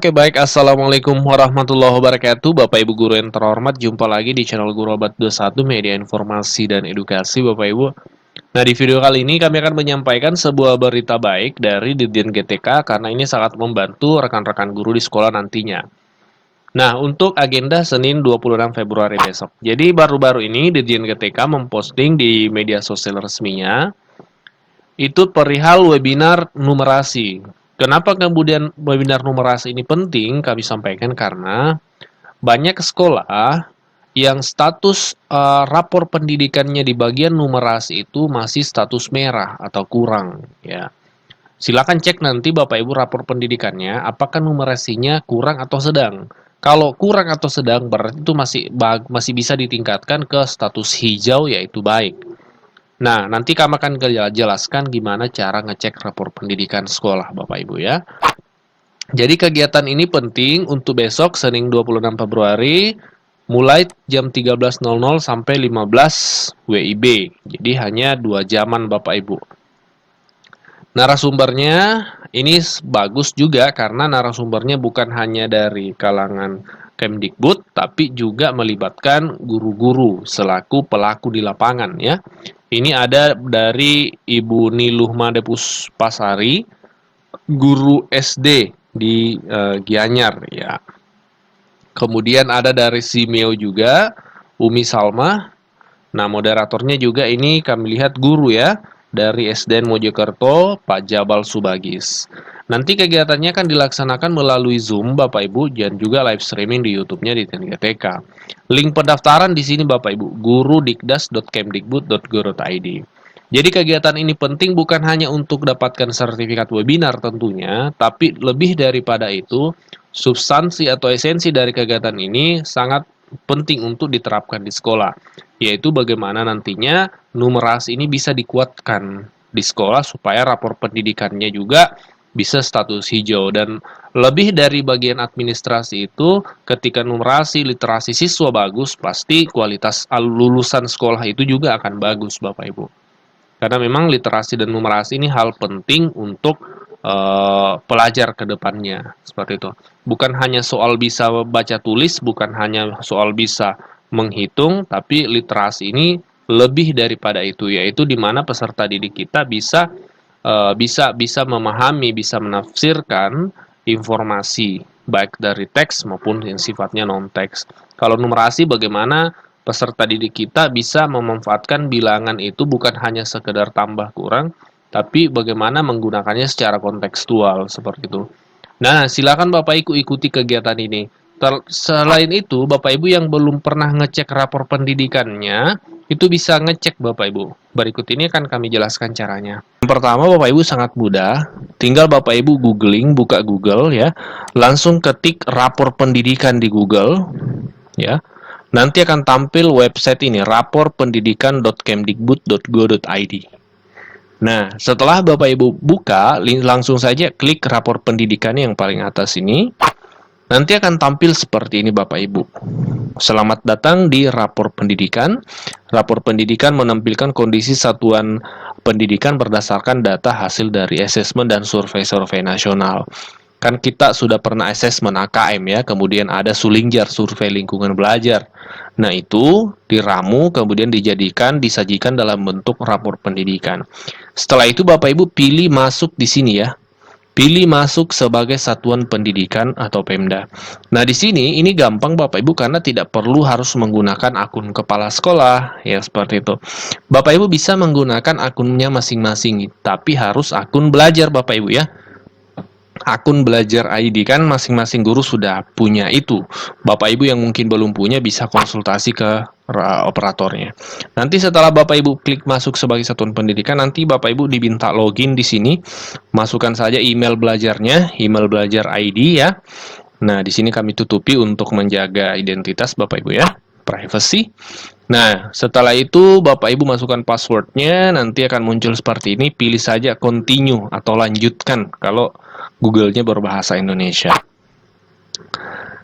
Oke baik, Assalamualaikum warahmatullahi wabarakatuh. Bapak Ibu Guru yang terhormat, jumpa lagi di channel Guru Obat 21 Media Informasi dan Edukasi Bapak Ibu. Nah, di video kali ini kami akan menyampaikan sebuah berita baik dari Dirjen GTK karena ini sangat membantu rekan-rekan guru di sekolah nantinya. Nah, untuk agenda Senin 26 Februari besok. Jadi baru-baru ini Dirjen GTK memposting di media sosial resminya itu perihal webinar numerasi. Kenapa kemudian webinar numerasi ini penting? Kami sampaikan karena banyak sekolah yang status rapor pendidikannya di bagian numerasi itu masih status merah atau kurang, ya. Silakan cek nanti Bapak Ibu rapor pendidikannya, apakah numerasinya kurang atau sedang. Kalau kurang atau sedang, berarti itu masih bisa ditingkatkan ke status hijau, yaitu baik. Nah, nanti kami akan jelaskan gimana cara ngecek rapor pendidikan sekolah, Bapak Ibu ya. Jadi kegiatan ini penting untuk besok, Senin 26 Februari, mulai jam 13.00 sampai 15 WIB. Jadi hanya 2 jaman, Bapak Ibu. Narasumbernya ini bagus juga karena narasumbernya bukan hanya dari kalangan Kemdikbud, tapi juga melibatkan guru-guru selaku pelaku di lapangan ya. Ini ada dari Ibu Niluh Madepus Pasari, guru SD di Gianyar ya. Kemudian ada dari Simeo juga, Umi Salma. Nah, moderatornya juga ini kami lihat guru ya, dari SDN Mojokerto, Pak Jabal Subagis. Nanti kegiatannya akan dilaksanakan melalui Zoom, Bapak Ibu, dan juga live streaming di YouTube-nya di TNGTK. Link pendaftaran di sini, Bapak Ibu, gurudikdas.kemdikbud.go.id. Jadi kegiatan ini penting bukan hanya untuk dapatkan sertifikat webinar tentunya, tapi lebih daripada itu, substansi atau esensi dari kegiatan ini sangat penting untuk diterapkan di sekolah, yaitu bagaimana nantinya numerasi ini bisa dikuatkan di sekolah supaya rapor pendidikannya juga bisa status hijau. Dan lebih dari bagian administrasi itu, ketika numerasi literasi siswa bagus, pasti kualitas lulusan sekolah itu juga akan bagus, Bapak Ibu. Karena memang literasi dan numerasi ini hal penting untuk pelajar ke depannya, seperti itu. Bukan hanya soal bisa baca tulis, bukan hanya soal bisa menghitung, tapi literasi ini lebih daripada itu, yaitu di mana peserta didik kita bisa memahami, bisa menafsirkan informasi baik dari teks maupun yang sifatnya non teks. Kalau numerasi, bagaimana peserta didik kita bisa memanfaatkan bilangan itu bukan hanya sekedar tambah kurang, tapi bagaimana menggunakannya secara kontekstual seperti itu. Nah, silakan Bapak Ibu ikuti kegiatan ini. Selain itu, Bapak Ibu yang belum pernah ngecek rapor pendidikannya, itu bisa ngecek Bapak Ibu. Berikut ini akan kami jelaskan caranya. Yang pertama, Bapak Ibu sangat mudah. Tinggal Bapak Ibu googling, buka Google ya. Langsung ketik rapor pendidikan di Google ya. Nanti akan tampil website ini, raporpendidikan.kemdikbud.go.id. Nah, setelah Bapak Ibu buka, langsung saja klik rapor pendidikan yang paling atas ini. Nanti akan tampil seperti ini Bapak Ibu. Selamat datang di rapor pendidikan. Rapor pendidikan menampilkan kondisi satuan pendidikan berdasarkan data hasil dari asesmen dan survei-survei nasional. Kan kita sudah pernah asesmen AKM ya, kemudian ada Sulingjar, survei lingkungan belajar. Nah, itu diramu, kemudian disajikan dalam bentuk rapor pendidikan. Setelah itu Bapak Ibu pilih masuk di sini ya. Pilih masuk sebagai satuan pendidikan atau Pemda. Nah, di sini ini gampang Bapak Ibu karena tidak perlu harus menggunakan akun kepala sekolah ya, seperti itu. Bapak Ibu bisa menggunakan akunnya masing-masing, tapi harus akun belajar Bapak Ibu ya. Akun belajar ID kan masing-masing guru sudah punya itu. Bapak Ibu yang mungkin belum punya bisa konsultasi ke operatornya. Nanti setelah Bapak Ibu klik masuk sebagai satuan pendidikan, nanti Bapak Ibu diminta login di sini. Masukkan saja email belajarnya, email belajar ID ya. Nah, di sini kami tutupi untuk menjaga identitas Bapak Ibu ya, privacy. Nah, setelah itu Bapak Ibu masukkan passwordnya, nanti akan muncul seperti ini. Pilih saja continue atau lanjutkan kalau Google-nya berbahasa Indonesia.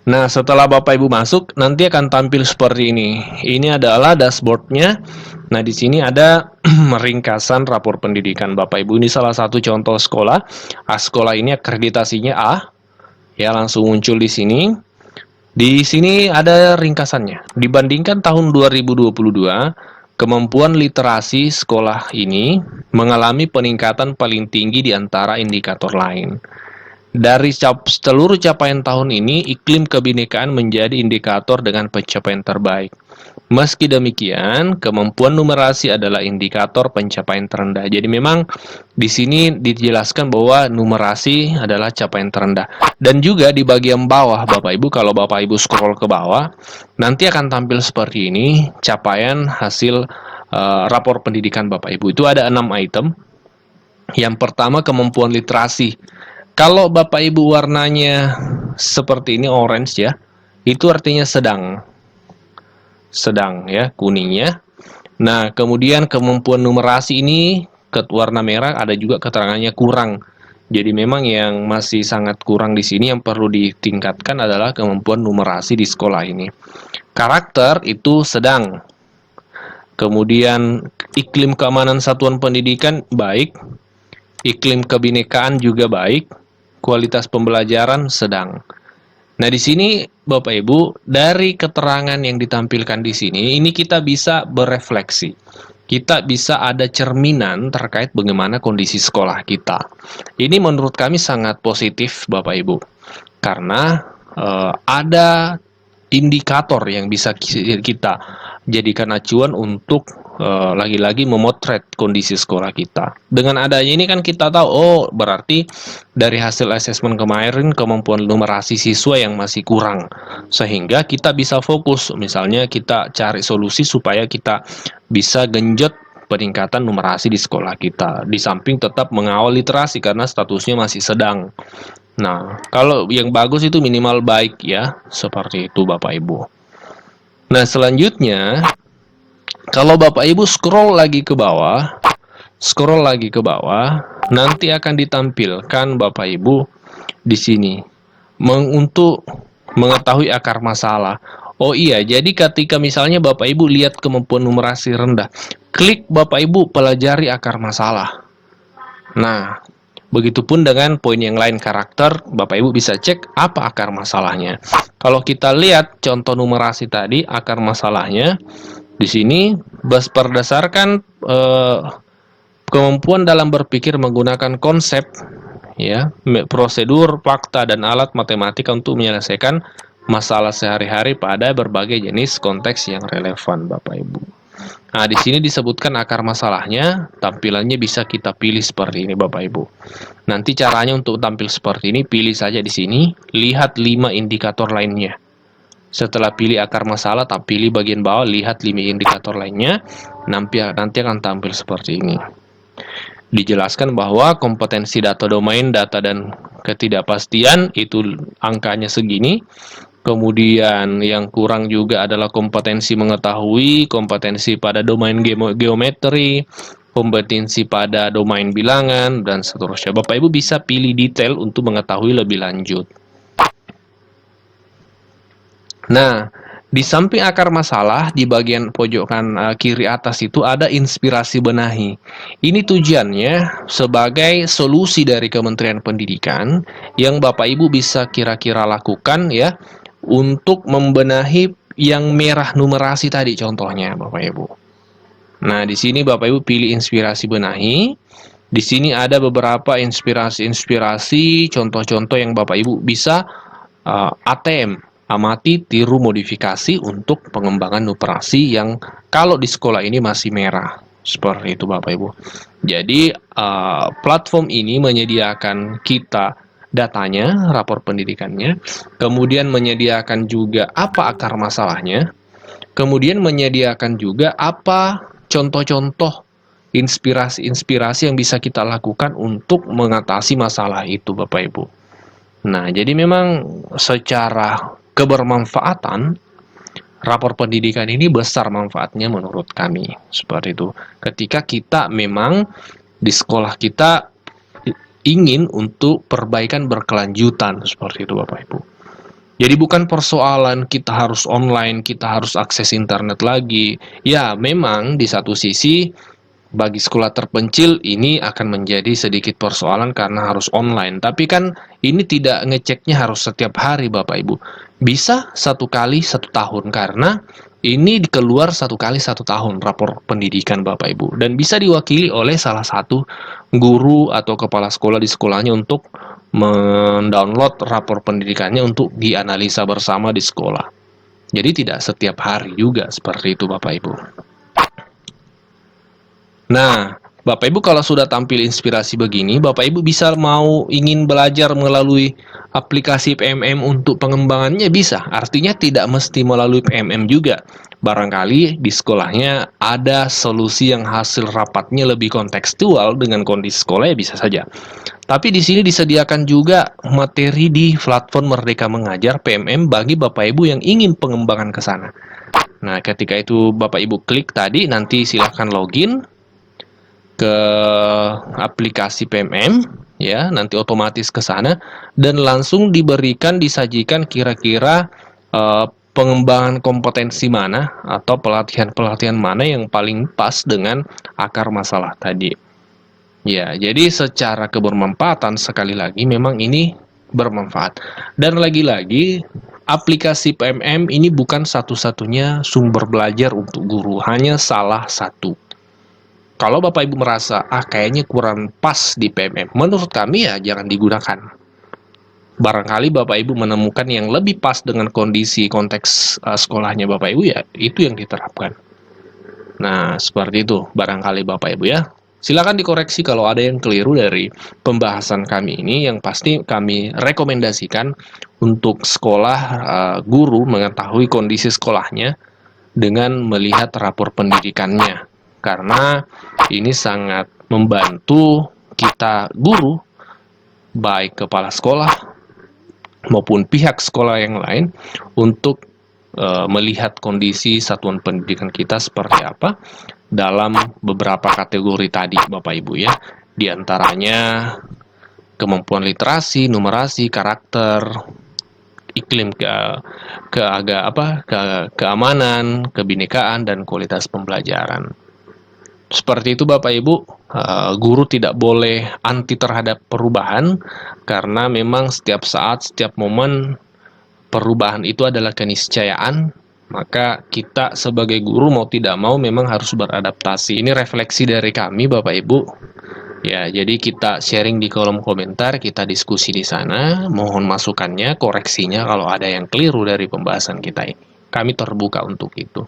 Nah, setelah Bapak Ibu masuk, nanti akan tampil seperti ini. Ini adalah dashboard-nya. Nah, di sini ada ringkasan rapor pendidikan Bapak Ibu. Ini salah satu contoh sekolah. Sekolah ini akreditasinya A. Ya, langsung muncul di sini. Di sini ada ringkasannya. Dibandingkan tahun 2022, kemampuan literasi sekolah ini mengalami peningkatan paling tinggi di antara indikator lain. Dari seluruh capaian tahun ini, iklim kebinekaan menjadi indikator dengan pencapaian terbaik. Meski demikian, kemampuan numerasi adalah indikator pencapaian terendah. Jadi memang di sini dijelaskan bahwa numerasi adalah capaian terendah. Dan juga di bagian bawah, Bapak Ibu, kalau Bapak Ibu scroll ke bawah, nanti akan tampil seperti ini, capaian hasil rapor pendidikan Bapak Ibu. Itu ada 6 item. Yang pertama, kemampuan literasi. Kalau Bapak Ibu warnanya seperti ini, orange ya, itu artinya sedang ya, kuningnya. Nah, kemudian kemampuan numerasi ini warna merah, ada juga keterangannya kurang. Jadi memang yang masih sangat kurang di sini, yang perlu ditingkatkan adalah kemampuan numerasi di sekolah ini. Karakter itu sedang. Kemudian iklim keamanan satuan pendidikan baik, iklim kebinekaan juga baik, kualitas pembelajaran sedang. Nah, di sini Bapak Ibu, dari keterangan yang ditampilkan di sini, ini kita bisa berefleksi. Kita bisa ada cerminan terkait bagaimana kondisi sekolah kita. Ini menurut kami sangat positif, Bapak Ibu. Karena ada indikator yang bisa kita jadikan acuan untuk lagi-lagi memotret kondisi sekolah kita. Dengan adanya ini kan kita tahu, oh berarti dari hasil asesmen kemarin kemampuan numerasi siswa yang masih kurang. Sehingga kita bisa fokus, misalnya kita cari solusi supaya kita bisa genjot peningkatan numerasi di sekolah kita. Di samping tetap mengawal literasi karena statusnya masih sedang. Nah, kalau yang bagus itu minimal baik ya, seperti itu Bapak Ibu. Nah, selanjutnya, kalau Bapak Ibu scroll lagi ke bawah, nanti akan ditampilkan Bapak Ibu di sini untuk mengetahui akar masalah. Oh iya, jadi ketika misalnya Bapak Ibu lihat kemampuan numerasi rendah, klik Bapak Ibu pelajari akar masalah. Nah, begitupun dengan poin yang lain, karakter, Bapak Ibu bisa cek apa akar masalahnya. Kalau kita lihat contoh numerasi tadi, akar masalahnya di sini berdasarkan kemampuan dalam berpikir menggunakan konsep, ya, prosedur, fakta, dan alat matematika untuk menyelesaikan masalah sehari-hari pada berbagai jenis konteks yang relevan, Bapak Ibu. Nah, di sini disebutkan akar masalahnya, tampilannya bisa kita pilih seperti ini, Bapak Ibu. Nanti caranya untuk tampil seperti ini, pilih saja di sini, lihat 5 indikator lainnya. Setelah pilih akar masalah, pilih bagian bawah, lihat 5 indikator lainnya, nanti akan tampil seperti ini. Dijelaskan bahwa kompetensi data domain, data dan ketidakpastian itu angkanya segini. Kemudian yang kurang juga adalah kompetensi mengetahui, kompetensi pada domain geometri, kompetensi pada domain bilangan, dan seterusnya. Bapak Ibu bisa pilih detail untuk mengetahui lebih lanjut. Nah, di samping akar masalah, di bagian pojokan kiri atas itu ada inspirasi benahi. Ini tujuannya sebagai solusi dari Kementerian Pendidikan yang Bapak Ibu bisa kira-kira lakukan ya untuk membenahi yang merah numerasi tadi contohnya Bapak Ibu. Nah, di sini Bapak Ibu pilih inspirasi benahi. Di sini ada beberapa inspirasi, contoh-contoh yang Bapak Ibu bisa ATM, amati, tiru, modifikasi untuk pengembangan numerasi yang kalau di sekolah ini masih merah. Seperti itu Bapak Ibu. Jadi platform ini menyediakan kita datanya, rapor pendidikannya, kemudian menyediakan juga apa akar masalahnya, kemudian menyediakan juga apa contoh-contoh inspirasi-inspirasi yang bisa kita lakukan untuk mengatasi masalah itu Bapak Ibu. Nah, jadi memang secara kebermanfaatan, rapor pendidikan ini besar manfaatnya menurut kami. Seperti itu. Ketika kita memang di sekolah kita ingin untuk perbaikan berkelanjutan. Seperti itu Bapak Ibu. Jadi bukan persoalan kita harus online, kita harus akses internet lagi. Ya, memang di satu sisi Bagi sekolah terpencil ini akan menjadi sedikit persoalan karena harus online. Tapi kan ini tidak ngeceknya harus setiap hari Bapak Ibu. Bisa 1 kali 1 tahun karena ini keluar 1 kali 1 tahun rapor pendidikan Bapak Ibu. Dan bisa diwakili oleh salah satu guru atau kepala sekolah di sekolahnya untuk mendownload rapor pendidikannya untuk dianalisa bersama di sekolah. Jadi tidak setiap hari juga seperti itu Bapak Ibu. Nah, Bapak Ibu kalau sudah tampil inspirasi begini, Bapak Ibu bisa ingin belajar melalui aplikasi PMM untuk pengembangannya bisa. Artinya tidak mesti melalui PMM juga. Barangkali di sekolahnya ada solusi yang hasil rapatnya lebih kontekstual dengan kondisi sekolah ya bisa saja. Tapi di sini disediakan juga materi di platform Merdeka Mengajar PMM bagi Bapak Ibu yang ingin pengembangan ke sana. Nah, ketika itu Bapak Ibu klik tadi, nanti silahkan login ke aplikasi PMM ya, nanti otomatis ke sana dan langsung disajikan kira-kira pengembangan kompetensi mana atau pelatihan-pelatihan mana yang paling pas dengan akar masalah tadi. Ya, jadi secara kebermanfaatan sekali lagi memang ini bermanfaat. Dan lagi-lagi aplikasi PMM ini bukan satu-satunya sumber belajar untuk guru, hanya salah satu. Kalau Bapak Ibu merasa, kayaknya kurang pas di PMM, menurut kami ya jangan digunakan. Barangkali Bapak Ibu menemukan yang lebih pas dengan kondisi konteks sekolahnya Bapak Ibu ya, itu yang diterapkan. Nah, seperti itu barangkali Bapak Ibu ya. Silakan dikoreksi kalau ada yang keliru dari pembahasan kami ini, yang pasti kami rekomendasikan untuk sekolah guru mengetahui kondisi sekolahnya dengan melihat rapor pendidikannya. Karena ini sangat membantu kita guru, baik kepala sekolah maupun pihak sekolah yang lain untuk melihat kondisi satuan pendidikan kita seperti apa dalam beberapa kategori tadi Bapak Ibu ya. Di antaranya kemampuan literasi, numerasi, karakter, iklim keamanan, kebinekaan dan kualitas pembelajaran. Seperti itu Bapak Ibu, guru tidak boleh anti terhadap perubahan karena memang setiap saat, setiap momen perubahan itu adalah keniscayaan, maka kita sebagai guru mau tidak mau memang harus beradaptasi. Ini refleksi dari kami Bapak Ibu. Ya, jadi kita sharing di kolom komentar, kita diskusi di sana, mohon masukannya, koreksinya kalau ada yang keliru dari pembahasan kita ini. Kami terbuka untuk itu.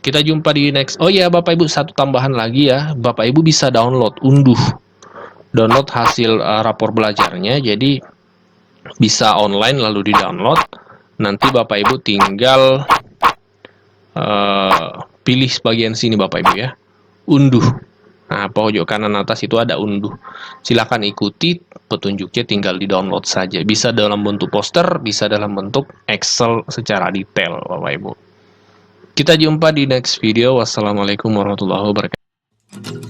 Kita jumpa di next. Oh ya Bapak Ibu, satu tambahan lagi ya. Bapak Ibu bisa download hasil rapor belajarnya. Jadi bisa online lalu di-download. Nanti Bapak Ibu tinggal pilih bagian sini Bapak Ibu ya. Unduh. Nah, pojok kanan atas itu ada unduh. Silakan ikuti petunjuknya, tinggal di-download saja. Bisa dalam bentuk poster, bisa dalam bentuk Excel secara detail Bapak Ibu. Kita jumpa di next video. Wassalamualaikum warahmatullahi wabarakatuh.